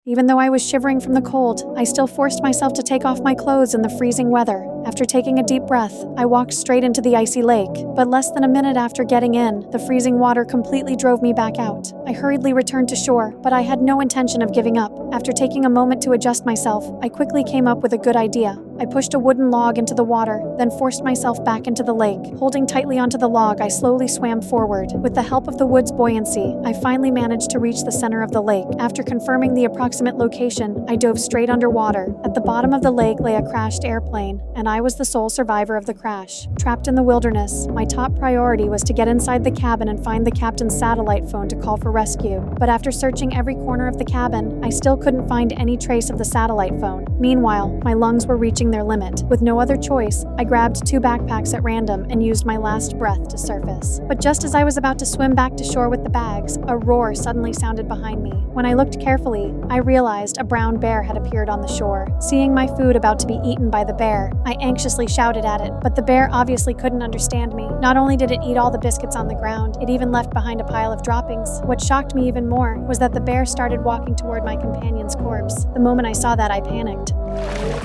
Even though I was shivering from the cold, I still forced myself to take off my clothes in the freezing weather. After taking a deep breath, I walked straight into the icy lake, but less than a minute after getting in, the freezing water completely drove me back out. I hurriedly returned to shore, but I had no intention of giving up. After taking a moment to adjust myself, I quickly came up with a good idea. I pushed a wooden log into the water, then forced myself back into the lake. Holding tightly onto the log, I slowly swam forward. With the help of the wood's buoyancy, I finally managed to reach the center of the lake. After confirming the approximate location, I dove straight underwater. At the bottom of the lake lay a crashed airplane, and I was the sole survivor of the crash. Trapped in the wilderness, my top priority was to get inside the cabin and find the captain's satellite phone to call for rescue. But after searching every corner of the cabin, I still couldn't find any trace of the satellite phone. Meanwhile, my lungs were reaching their limit. With no other choice, I grabbed 2 backpacks at random and used my last breath to surface. But just as I was about to swim back to shore with the bags, a roar suddenly sounded behind me. When I looked carefully, I realized a brown bear had appeared on the shore. Seeing my food about to be eaten by the bear, I anxiously shouted at it, but the bear obviously couldn't understand me. Not only did it eat all the biscuits on the ground, it even left behind a pile of droppings. What shocked me even more was that the bear started walking toward my companion's corpse. The moment I saw that, I panicked.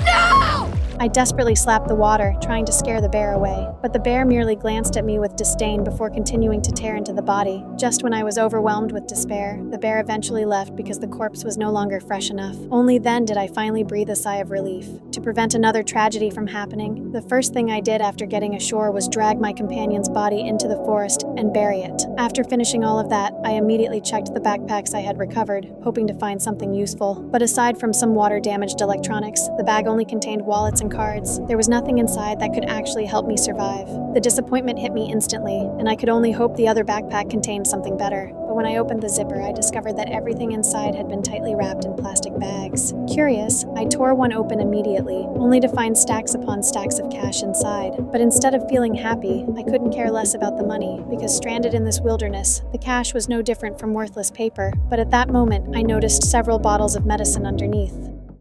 No! I desperately slapped the water, trying to scare the bear away, but the bear merely glanced at me with disdain before continuing to tear into the body. Just when I was overwhelmed with despair, the bear eventually left because the corpse was no longer fresh enough. Only then did I finally breathe a sigh of relief. To prevent another tragedy from happening, the first thing I did after getting ashore was drag my companion's body into the forest and bury it. After finishing all of that, I immediately checked the backpacks I had recovered, hoping to find something useful. But aside from some water-damaged electronics, the bag only contained wallets and cards. There was nothing inside that could actually help me survive. The disappointment hit me instantly, and I could only hope the other backpack contained something better. But when I opened the zipper, I discovered that everything inside had been tightly wrapped in plastic bags. Curious, I tore one open immediately, only to find stacks upon stacks of cash inside. But instead of feeling happy, I couldn't care less about the money, because stranded in this wilderness, the cash was no different from worthless paper. But at that moment, I noticed several bottles of medicine underneath.